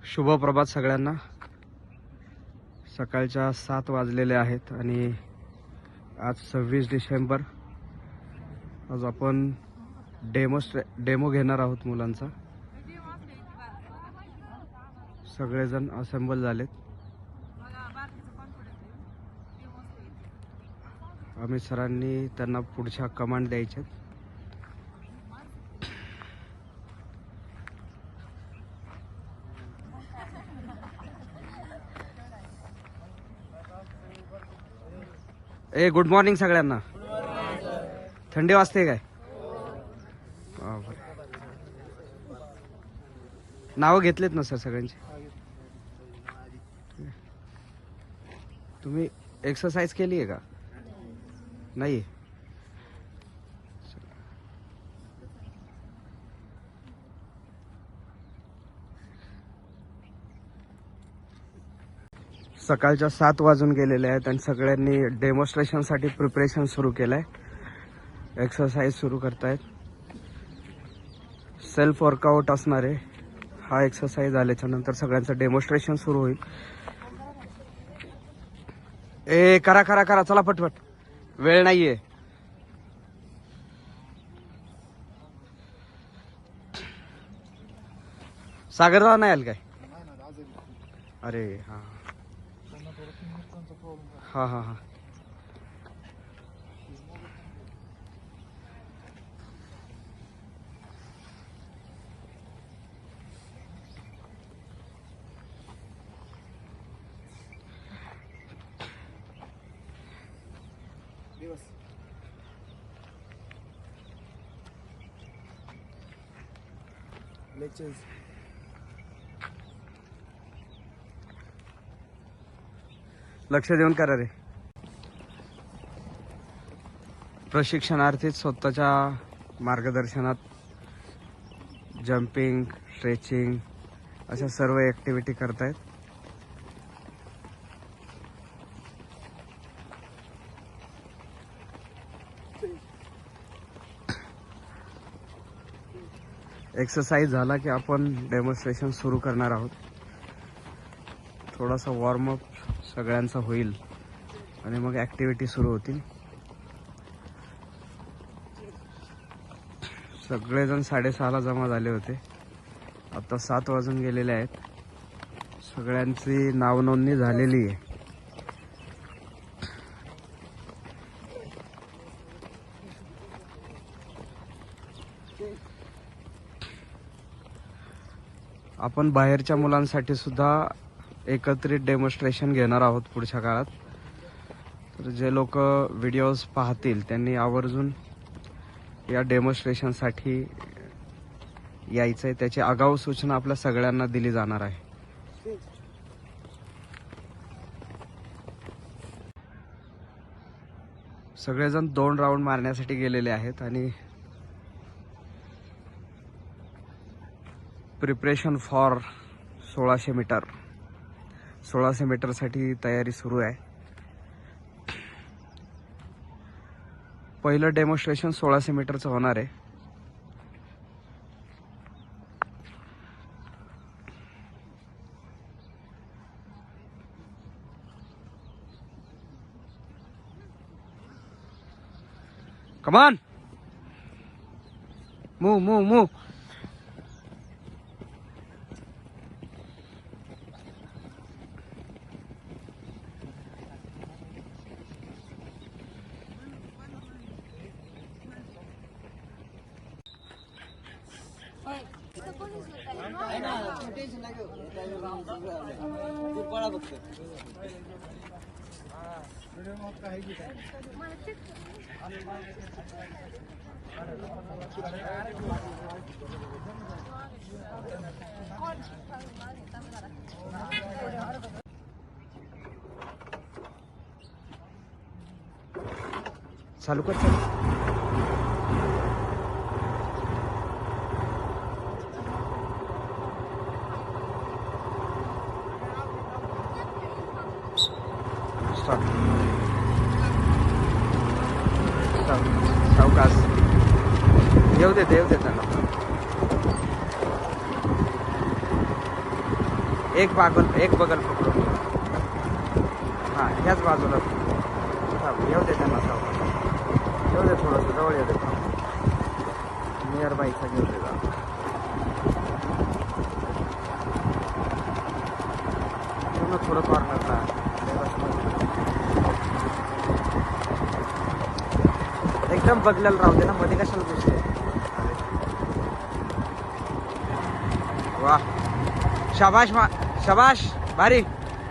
शुभ प्रभात सगळ्यांना। सकाळच्या 7 वाजलेले आहेत आणि आज 26 डिसेंबर। आज आपण डेमो घेणार आहोत मुलांचा। सगळेजण असेंबल झालेत। अमित सरांनी त्यांना पुढच्या कमांड द्यायचे। गुड मॉर्निंग सगळ्यांना। थंडी वाजते काय? नाव घेतलेत ना सर सगळ्यांची? तुम्ही एक्सरसाइज केली आहे का? नाही। सकाळच्या 7 वाजून गेलेले आहेत आणि सगळ्यांनी डेमॉन्स्ट्रेशन साठी प्रिपरेशन सुरू केलंय। एक्सरसाइज सुरू करतायत। सेल्फ वर्कआउट असणार आहे। हा एक्सरसाइज झाल्याच्या नंतर सगळ्यांचं डेमॉन्स्ट्रेशन सुरू होईल। करा करा करा, चला पटपट, वेळ नाहीये। सागरदा नाही आल काय? अरे हा हा हा हा। लक्ष देऊन करा रे। प्रशिक्षणार्थी स्वतःच्या मार्गदर्शनात जंपिंग, स्ट्रेचिंग अशा सर्व ऍक्टिव्हिटी करतायत। एक्सरसाइज झाला की आपण डेमॉन्स्ट्रेशन सुरू करणार आहोत। थोडासा वॉर्म अप सगळ्यांचा होईल आणि मग ऍक्टिव्हिटी सुरू होतील। सगळेजण 6:30ला जमा झाले होते। आता 7 वाजून गेलेले आहेत। सगळ्यांची नाव नोंदणी झालेली आहे। आपण बाहेरच्या मुलांसाठी सुद्धा एकत्रित डेमॉन्स्ट्रेशन घेणार आहोत पुढच्या काळात। तर जे लोक व्हिडिओज पाहतील त्यांनी आवर्जून या डेमॉन्स्ट्रेशन साठी यायचंय। त्याची आगाऊ सूचना आपल्या सगळ्यांना दिली जाणार आहे। सगळेजण 2 राऊंड मारण्यासाठी गेलेले आहेत आणि प्रिपरेशन फॉर 1600 मीटर 1600 मीटर साठी तयारी सुरू आहे। पहिलं डेमॉन्स्ट्रेशन 1600 मीटरचं होणार आहे। कमान, मूव मूव मूव। चालू कर, चालू। सावकाश येऊ दे, देव दे त्यांना। एक बगल पकडून. हा ह्याच बाजूला येऊ दे त्यांना सावकाश. येऊ दे थोडंसं जवळ येऊ दे. नियर बाईचा घेऊ दे जा. थोडं कॉर्नरला एकदम बघलेलं राहू दे ना, मध्ये कशाला घुसते. वाह शाबाश शाबाश भारी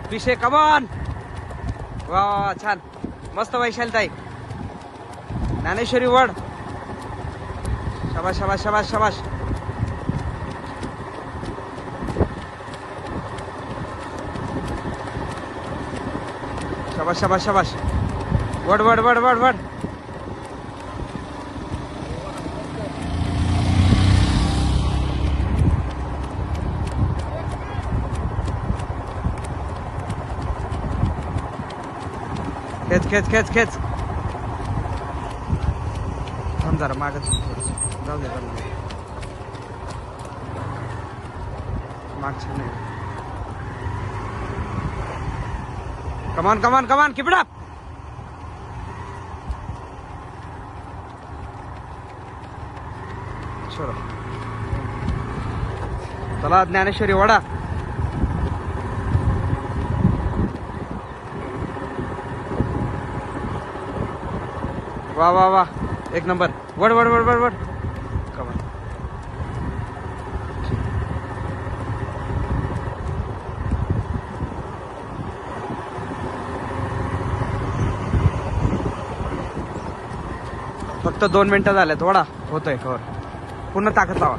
पिशे कमॉन. वा वा छान मस्त वैशालताई. ज्ञानेश्वरी वड. शाबाश शाबाश शाबाश शाबाश. शाबाश शाबाश शाबाश. वड वड वड वड वड. खेच खेच खेच खेच. थांब जरा मागच जाऊ दे मागच्या नाही. कमान कमान कमान कीप इट अप. चला ज्ञानेश्वरी वडा. वाह वाह वाह एक नंबर. वड वड वड वड वड. कमान. फक्त 2 मिनिटं झाल्यात. वडा होतोय कवर. पुन्हा ताकद लावा.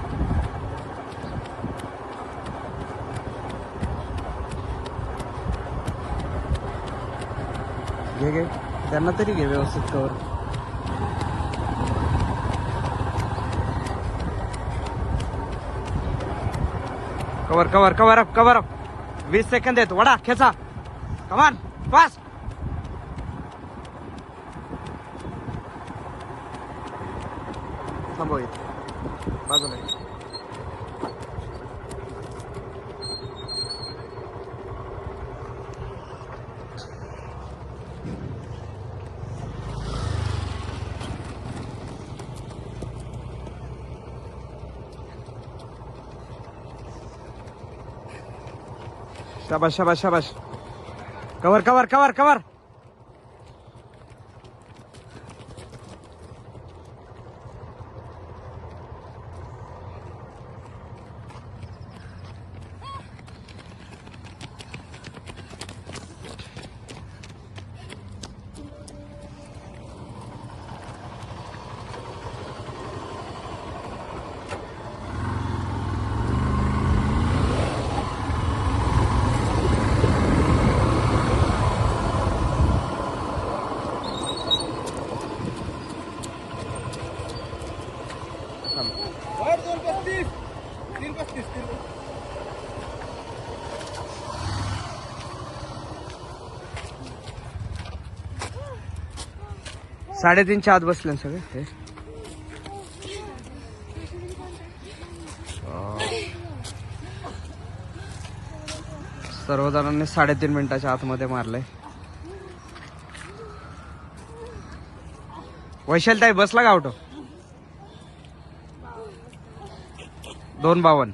घे घे त्यांना तरी घे व्यवस्थित cover. Cover cover cover up cover up. 20 second आहेत. वडा खेचा. कमान फास्ट. थांबव बाजूला. शाबाश शाबाश शाबाश. Cover cover cover cover. साडेतीनच्या आत बसले सगळे हे. सर्वजणांनी 3.5 मिनिटाच्या आतमध्ये मारलंय. वैशालताई बसला का ऑटो. 2:52.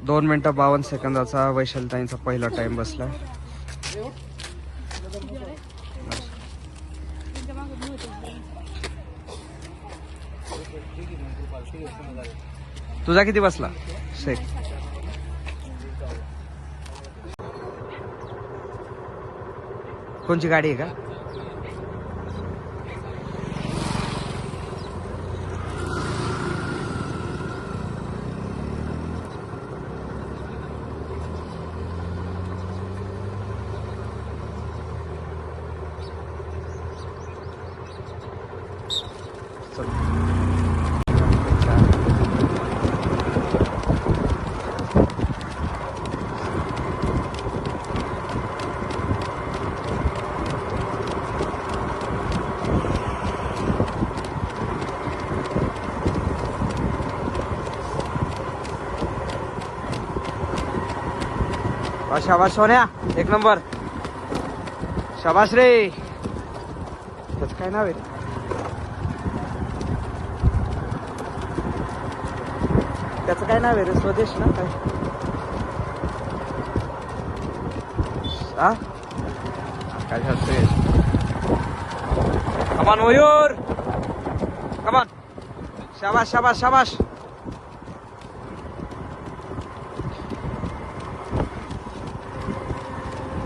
2 मिनिटं 52 सेकंदाचा वैशालताईंचा पहिला टाइम बसलाय. तुझा किती बसला शेख. कोणची गाडी आहे का. वा शाबाश सोन्या एक नंबर. शाबाश रे. त्याचं काय नाव आहे रे? त्याचं काय नाव आहे रे? स्वदेश ना काय? काय झालंय? कमान मयूर कमान. शाबाश शाबाश शाबाश.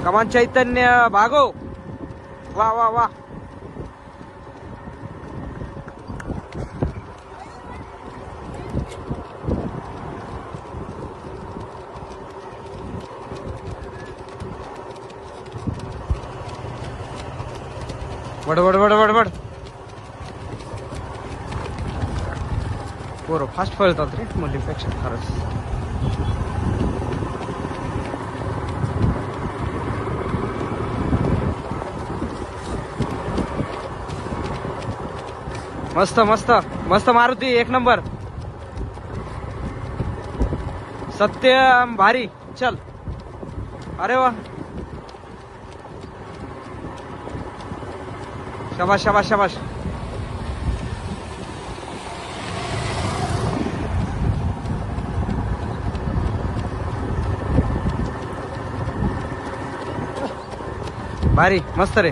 कमान चैतन्य भागो. वा वा वा. वड वड वड वड वड. पोरं फास्ट पळतात रे मुलीपेक्षा खरंच. मस्त मस्त मस्त मारुती एक नंबर. सत्यम भारी. चल. अरे वा. शाबाश शाबाश शाबाश. भारी मस्त रे.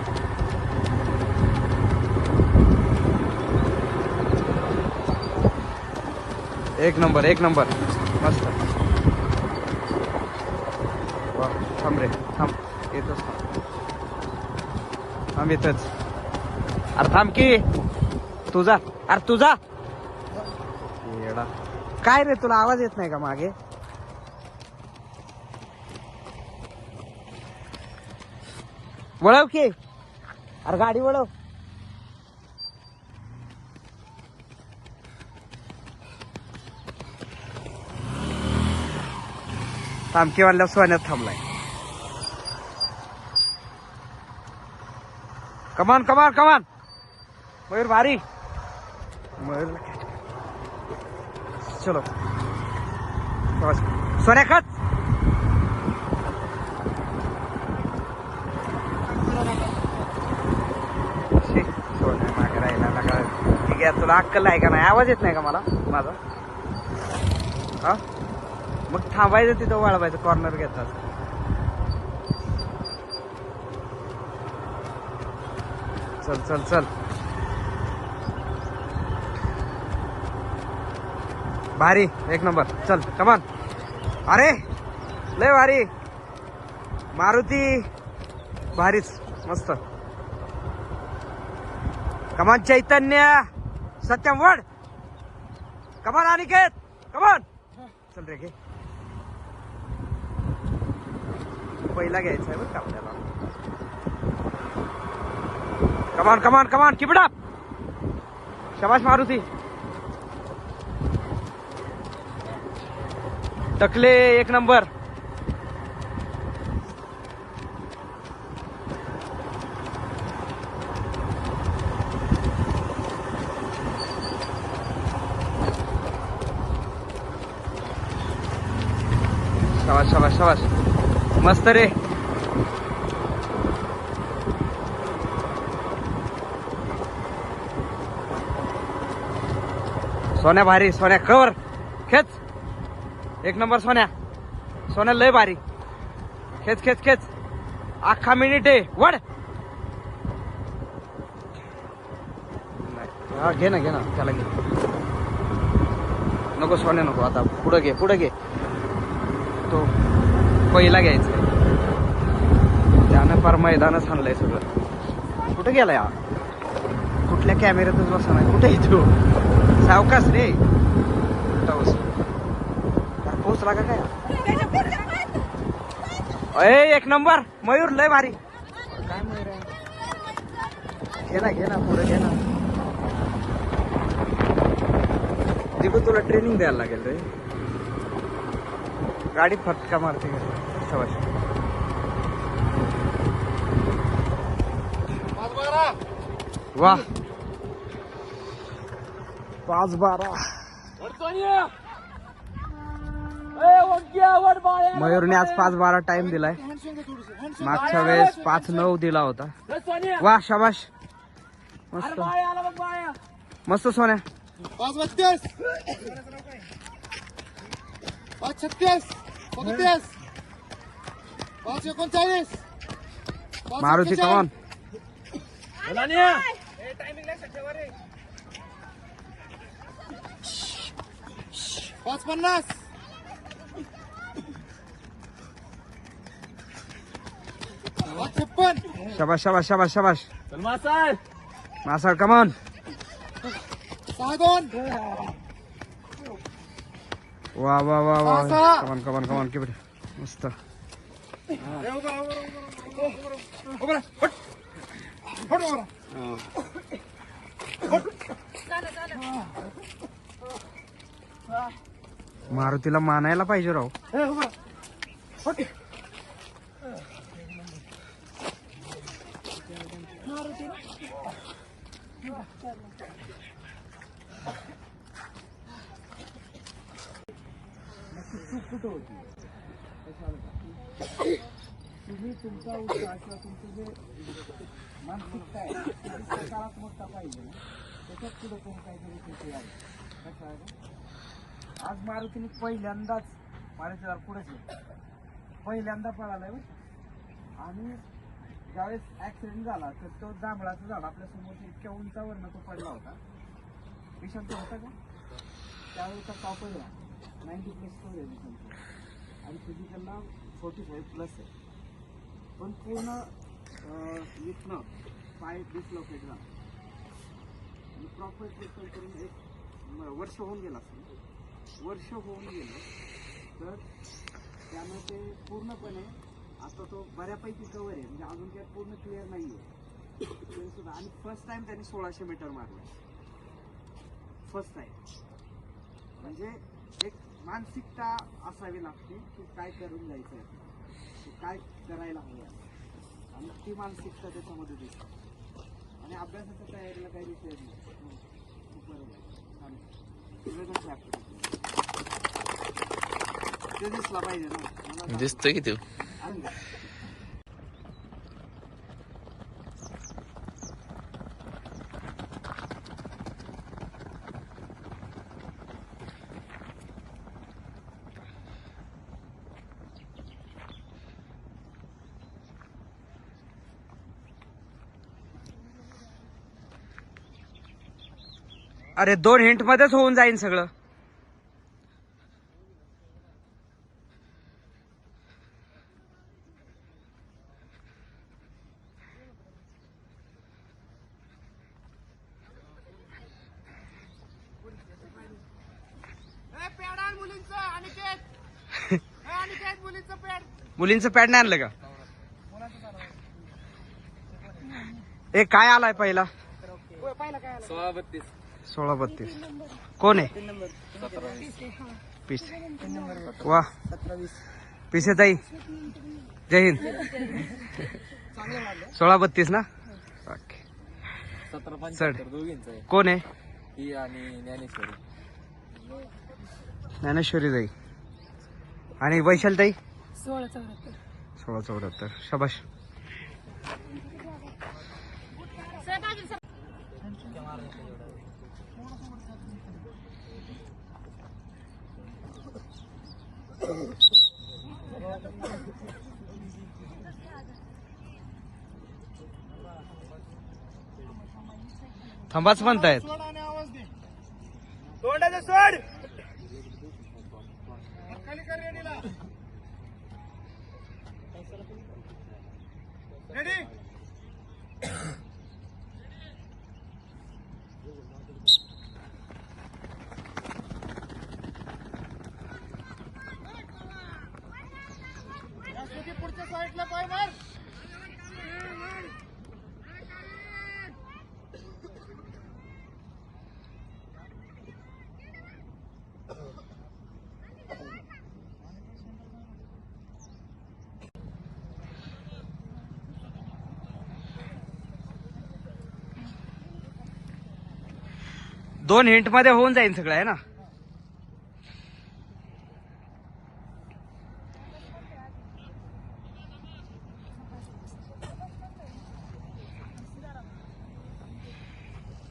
एक नंबर एक नंबर मस्त. वा थांब रे थांब. येतच थांब येतच. अरे थांब की तुझा. अरे तुझा येडा काय रे? तुला आवाज येत नाही का मागे? वळव की. अरे गाडी वळव. थांबकी वाढल्या सोन्यात थांबलाय. कमान कमान कमान. मयूर भारी. मयूर चलो सोन्या खच. सोन्या मागे राहिला ना का? ठीक आहे. तुला अक्कल आहे का नाही? आवाज येत नाही का मला माझा? हा मग थांबायचं तिथं वाळवायचं. कॉर्नर घेतात. चल चल चल. भारी एक नंबर. चल कमान. अरे लय भारी. मारुती भारीच मस्त. कमान चैतन्य. सत्यम वड. कमान अनिकेत कमान. चल रे घे. पहिला घ्यायचा आहे बरं का आपल्याला. कमान कमान कमान. Keep it up. शाबाश मारुती. टकले एक नंबर. शाबाश शाबाश शाबाश मस्त रे. सोन्या भारी. सोन्या कवर खेच. एक नंबर सोन्या. सोन्या लय भारी. खेच खेच खेच. अख्खा मिनिट आहे. वड. हा घे ना घे ना. त्याला घे. नको सोन्या नको. आता पुढे घे पुढे घे. तो पहिला घ्यायचा. त्यानं फार मैदानच आणलंय सगळं. कुठे गेला या? कुठल्या कॅमेऱ्यातच बसा नाही. कुठे येतो? सावकाश रे. पोचला का काय? अय एक नंबर. मयूर लय भारी. काय मयूर आहे? घे ना घे ना पुढे घे ना. दिगू तुला ट्रेनिंग द्यायला लागेल रे. गाडी फटका मारते. वाह 5-12. मयूरने आज 5:12 टाइम दिलाय. मागच्या वेळेस 5:09 दिला होता. वा शाबाश, मस्त मस्त सोन्या. 5:32 5:36 37 5:39 मारुती कमान. 5:50 5:56 शाबाश शाबाश शाबाश शाबाश. मासाळ कमान. 6:02 वा वा वा वा, सहा. कमान कमान कमान किती मस्त. मारुतीला मानायला पाहिजे राव. तुम्ही तुमचा उत्साह किंवा तुमचं जे मानसिकता आहे ती सकारात्मकता पाहिजे ना, त्याच्यात पुढे कोण काहीतरी कृती आहे. कसं आहे ना, आज मारुतीने पहिल्यांदाच मारुतीला पुढेच पहिल्यांदा पळालाय आणि ज्यावेळेस ऍक्सिडेंट झाला तर तो जांभळाचं झाड आपल्या समोर इतक्या उंचावरनं तो पडला होता. विशांत होता का त्यावेळेचा टॉपर 90+ स्कोर आहे विशांत आणि फिजिकलला 45+ आहे. पण पूर्ण इथनं पाय डिस्लोकेट झाला आणि प्रॉपर ट्रीटमेंट करून एक वर्ष होऊन गेला असेल. वर्ष होऊन गेलं तर त्यामुळे ते पूर्णपणे आता तो बऱ्यापैकी कवर आहे. म्हणजे अजून काही पूर्ण क्लिअर नाही आहे तरी सुद्धा. आणि फर्स्ट टाइम त्यांनी 1600 मीटर मारला. फर्स्ट टाइम म्हणजे एक मानसिकता असावी लागते की काय करून जायचं आहे, की काय करायला हवं आणि ती मानसिकता त्याच्यामध्ये दिसते. आणि अभ्यासाच्या तयारीला काही विषय नाही. खूप बरोबर वेगळंच लागतं ते दिसला पाहिजे ना. दिसतोय की तू. अरे 2 हिंट मध्येच होऊन जाईन सगळं. मुलींचं पॅड नाही आणलं का? ए काय आलाय पहिला? 16-32. कोण आहे? पिसे. वा पिसे ताई, जय हिंद. 16-32 ना. ओके. 17-75 कोण आहे? ही आणि ज्ञानेश्वरी. ज्ञानेश्वरी ताई आणि वैशाल ताई. 16-74. 16-74. शाबाश. थांबाच म्हणतायत. तोंडाचं सोड खाली कर. रेडीला रेडी. पुढच्या साईडला पाय मार. दोन हिंट मध्ये होऊन जाईल सगळं आहे ना.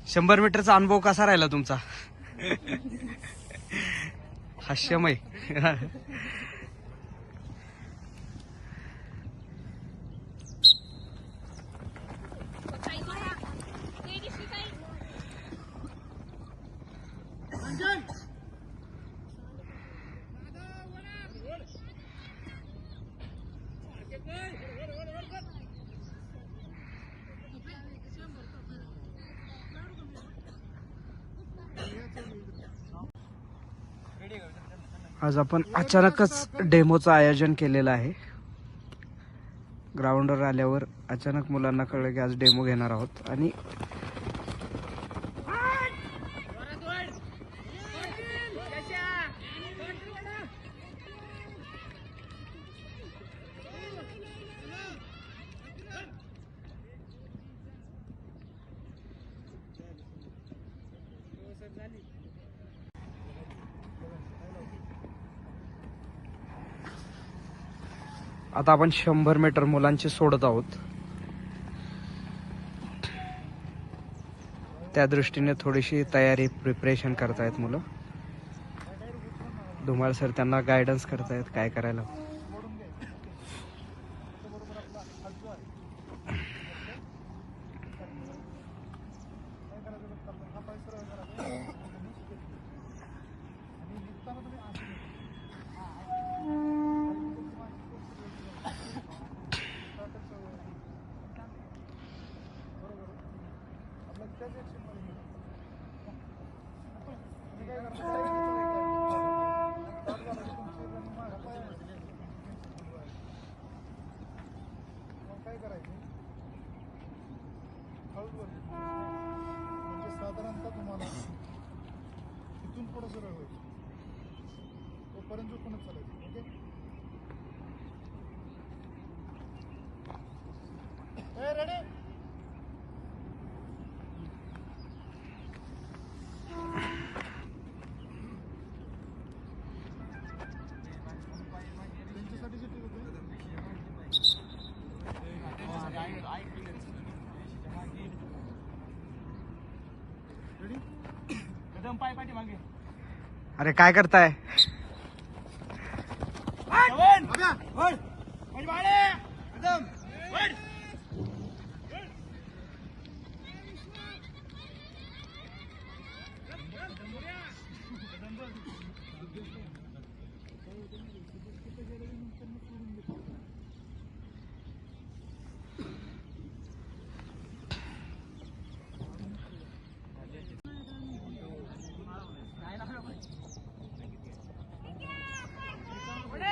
100 मीटरचा अनुभव कसा राहिला तुमचा? हास्यमय. आज आपण अचानकच डेमोचं आयोजन केलेलं आहे. ग्राउंडवर आल्यावर अचानक मुलांना कळलं की आज डेमो घेणार आहोत आणि आता आपण 100 मीटर मुलांची सोडत आहोत. त्या दृष्टीने थोडीशी तयारी प्रिपरेशन करतायत मुलं. धुमाळ सर त्यांना गायडन्स करतायत काय करायला. म्हणजे साधारणतः तुम्हाला इथून पुढे सरळ होईल तोपर्यंत झोपूनच चालायचं. Okay ready. त्यांच्यासाठी सुट्टी होते. अरे काय करताय?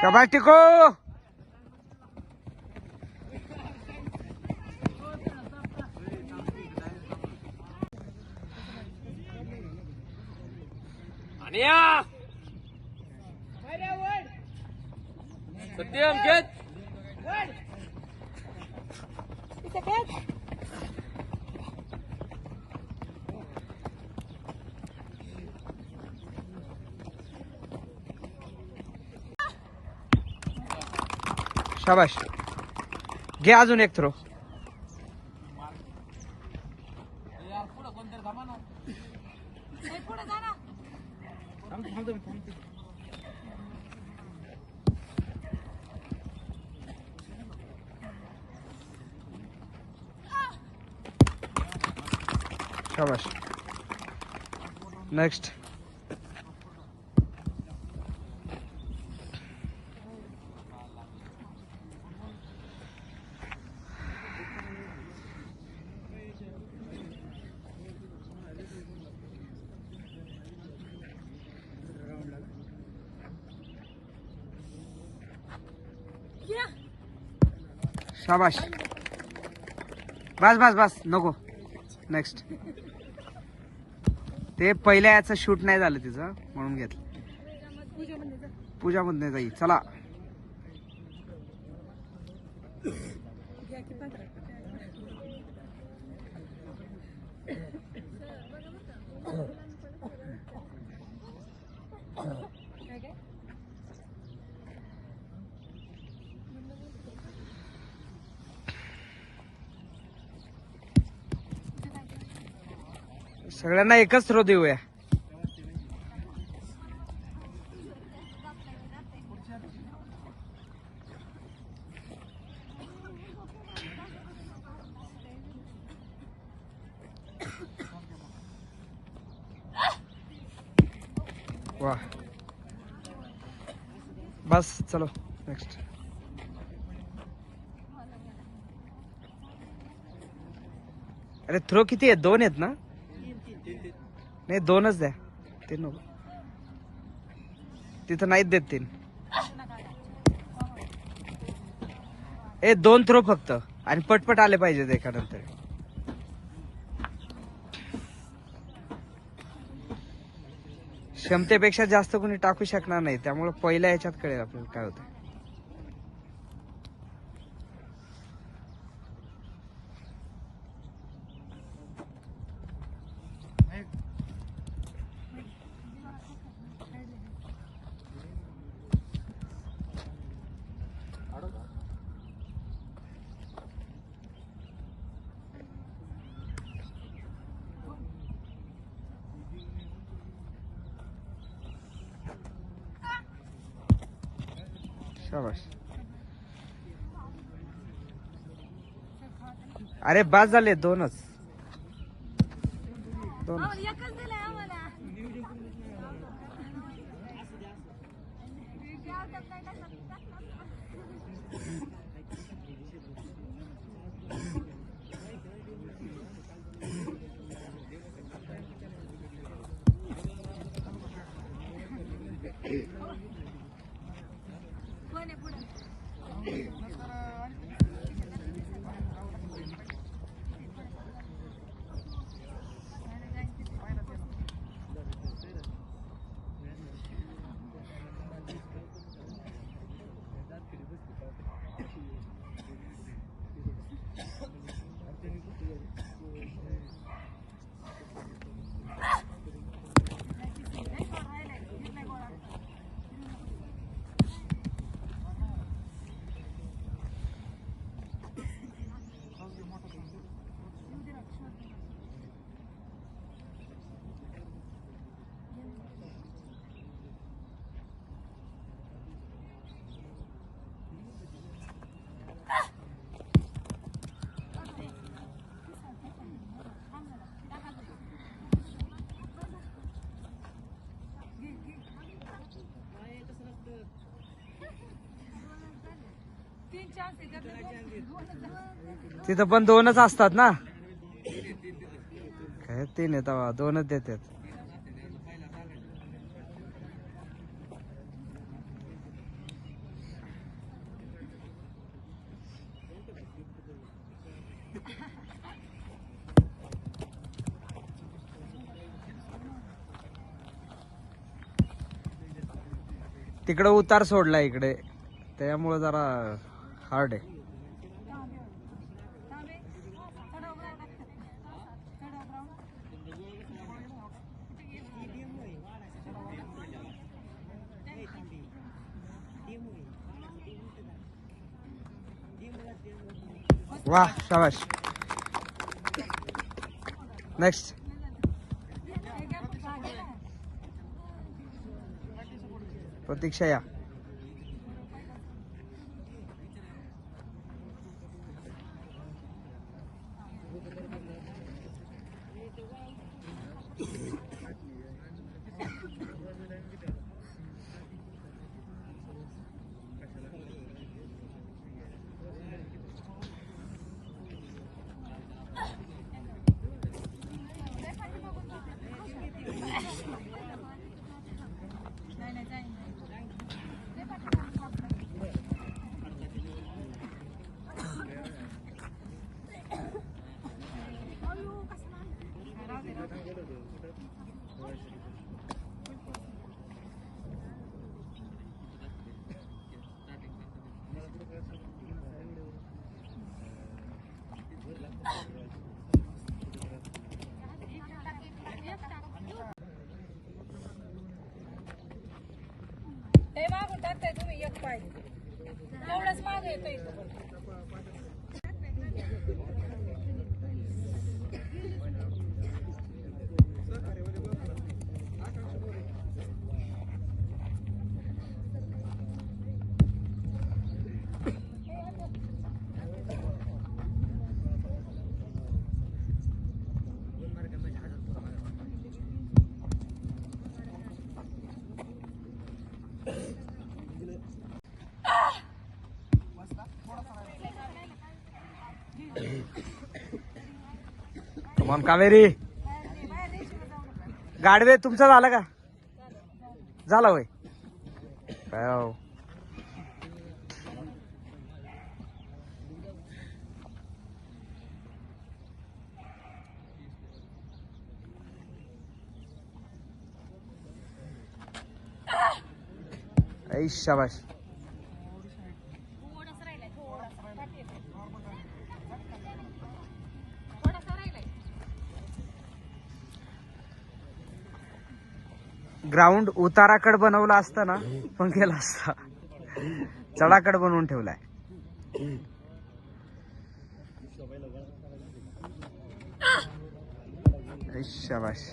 शाबाश टिको. सत्यम घेत. शाबाश. घे अजून एक थ्रो. शाबाश. नेक्स्ट. शाबाश. बस बस बस नको. नेक्स्ट. ते पहिल्या याचं शूट नाही झालं तिचं म्हणून घेतलं. पूजामध्ये जाईल. चला. सगळ्यांना एकच थ्रो देऊया. वा बस चलो नेक्स्ट. अरे थ्रो किती आहेत? 2 आहेत ना? नाही 2च द्या. 3 नको. तिथं नाहीत देत 3. 2 थ्रो फक्त आणि पटपट आले पाहिजेत एकानंतर. क्षमतेपेक्षा जास्त कोणी टाकू शकणार नाही, त्यामुळे पहिल्या ह्याच्यात कळेल आपल्याला काय होतं. शाबाश. अरे बाद झाले 2च. तिथं पण 2च असतात ना. काय 3 येत 2च देतात. तिकडे उतार सोडला इकडे, त्यामुळे जरा हार्ड आहे. वाह शाबाश. नेक्स्ट. प्रतीक्षा या. ते मागून टाकताय तुम्ही एक पाय एवढंच मागे येतोय. मन कावेरी गाडवे तुमचं झालं का? झालं होय काय राव. ऐ शाबाश. थोडासा राहिलाय थोडासा पाठी येते. थोडासा राहिलाय. ग्राउंड उताराकड बनवला असता ना पण केला असता. चढाकड बनवून ठेवलाय. ऐ शाबाश.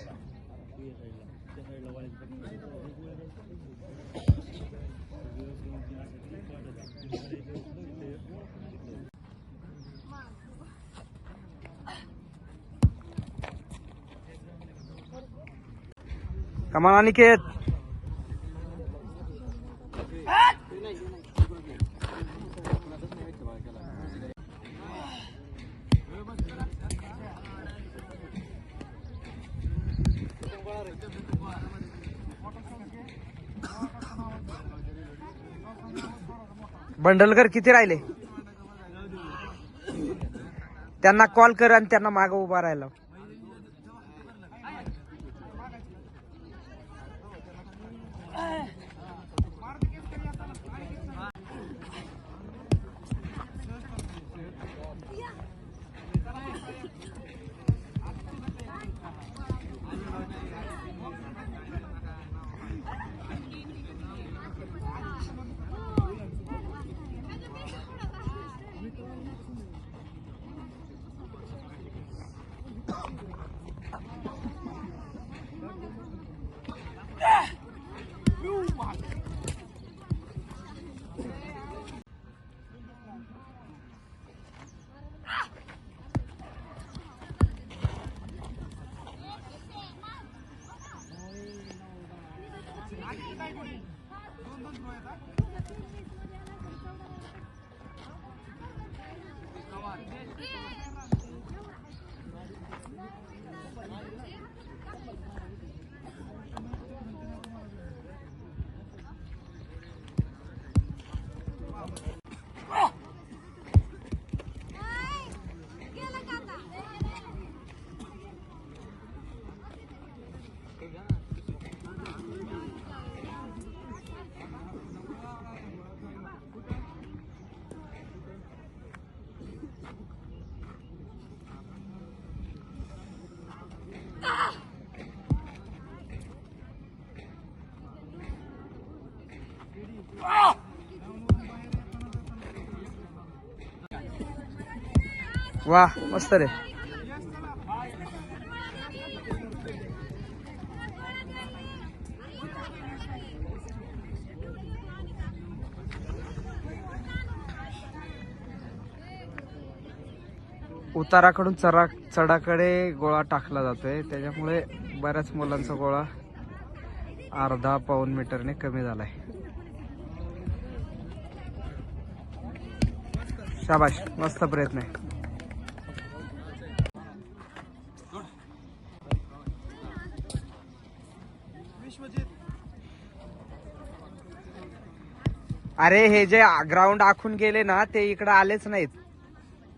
कमान अनिकेत. बंडलकर किती राहिले? त्यांना कॉल कर आणि त्यांना मागं उभा राहायला. वाह मस्त रे. उताराकडून चढाकडे गोळा टाकला जातोय त्याच्यामुळे बऱ्याच मुलांचा गोळा अर्धा पाऊण मीटरने कमी झालाय. शाबाश मस्त प्रयत्न आहे. अरे हे जे ग्राउंड आखून गेले ना ते इकडे आलेच नाहीत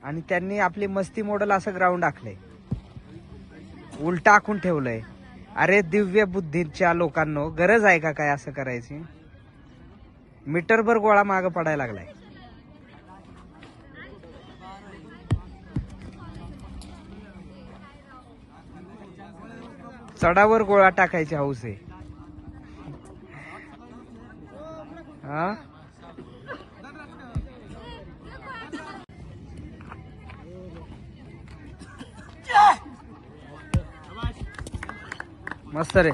आणि त्यांनी आपली मस्ती मॉडेल असं ग्राउंड आखलंय. उलटा आखून ठेवलंय. अरे दिव्य बुद्धीच्या लोकांनो गरज आहे का काय असं करायची? मीटरभर गोळा मागं पडायला लागलाय. चढावर गोळा टाकायची हौस आहे. हा मस्त रे.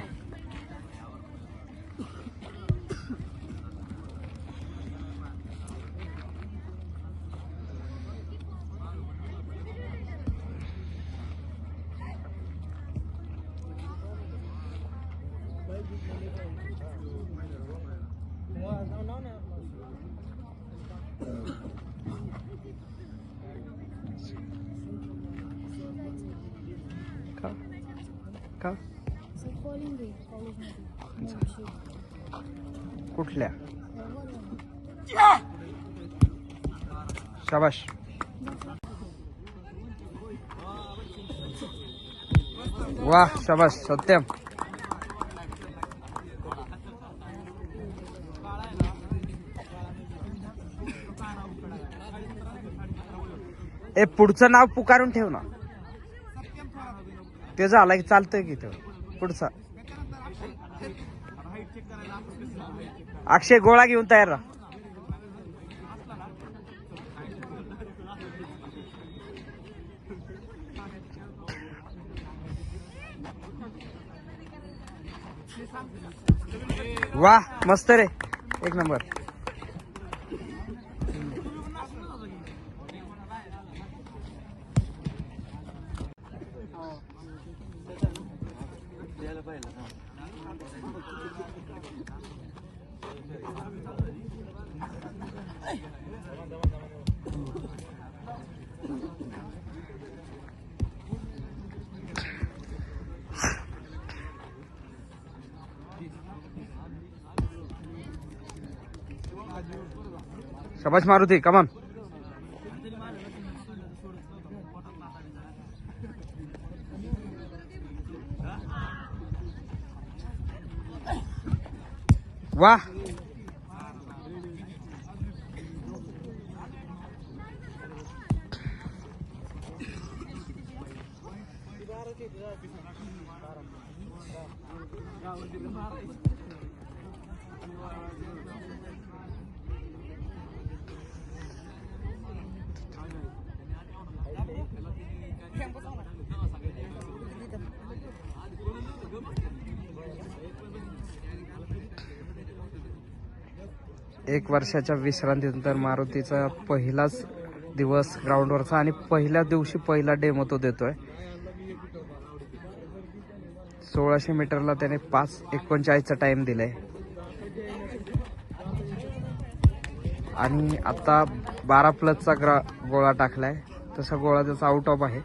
का कुठल्या? शाबाश. वाह शाबाश सत्यम. ए पुढचं नाव पुकारून ठेव ना. ते झालं की चालतंय की. पुढचा अक्षय गोळा घेऊन तयार राहा. वाह मस्त रे, एक नंबर. शाबाश मारुती, कमान. वाह एक वर्षाच्या विश्रांतीनंतर मारुतीचा पहिलाच दिवस ग्राउंडवरचा आणि पहिल्या दिवशी पहिला डेमो तो देतोय. 1600 मीटरला त्याने 5:39चा टाइम दिलाय आणि आता 12+चा गोळा टाकलाय. तसा गोळा त्याचा आउट ऑफ आहे.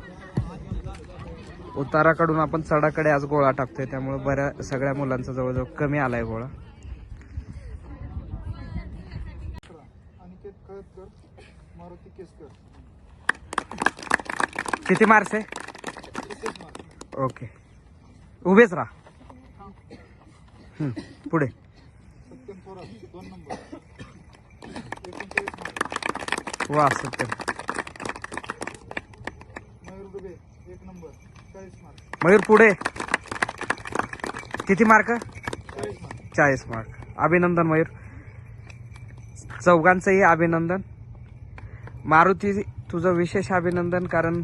उताराकडून आपण चढाकडे आज गोळा टाकतोय, त्यामुळे सगळ्या मुलांचा जवळजवळ कमी आलाय गोळा. अनिकेत कळतकर, मारुती केसकर. किती मार्क्स आहे? ओके, उभेच राहा. पुढे सत्यम थोरात 2 नंबर 39 मार्क. वा सत्यम. मयूर डुबे 1 नंबर 40 मार्क. मयूर पुढे. किती मार्क? 40 मार्क. 40 मार्क. अभिनंदन मयूर. चौघांचंही अभिनंदन. मारुती तुझं विशेष अभिनंदन, कारण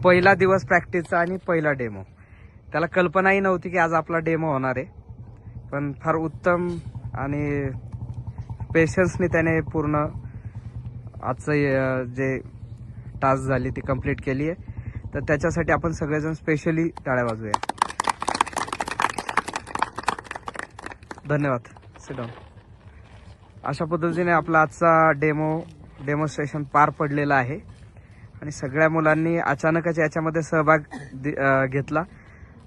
पहिला दिवस प्रॅक्टिसचा आणि पहिला डेमो. त्याला कल्पनाही नव्हती की आज आपला डेमो होणार आहे, पण फार उत्तम आणि पेशन्सने त्याने पूर्ण आजचं जे टास्क झाली ती कंप्लीट केली आहे. तर त्याच्यासाठी आपण सगळेजण स्पेशली टाळ्या वाजवूया. धन्यवाद. Sit down. अशा पद्धतीने आपला आजचा डेमॉन्स्ट्रेशन पार पडलेला आहे आणि सगळ्या मुलांनी अचानकच याच्यामध्ये सहभाग घेतला.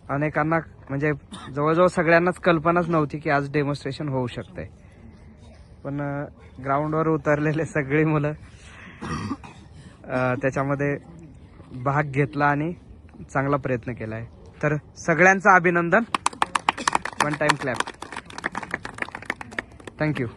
अनेकांना म्हणजे जवळजवळ सगळ्यांनाच कल्पनाच नव्हती की आज डेमॉन्स्ट्रेशन होऊ शकतंय, पण ग्राउंडवर उतरलेले सगळी मुलं त्याच्यामध्ये भाग घेतला आणि चांगला प्रयत्न केला आहे. तर सगळ्यांचं अभिनंदन. 1 टाइम क्लॅप. थँक्यू.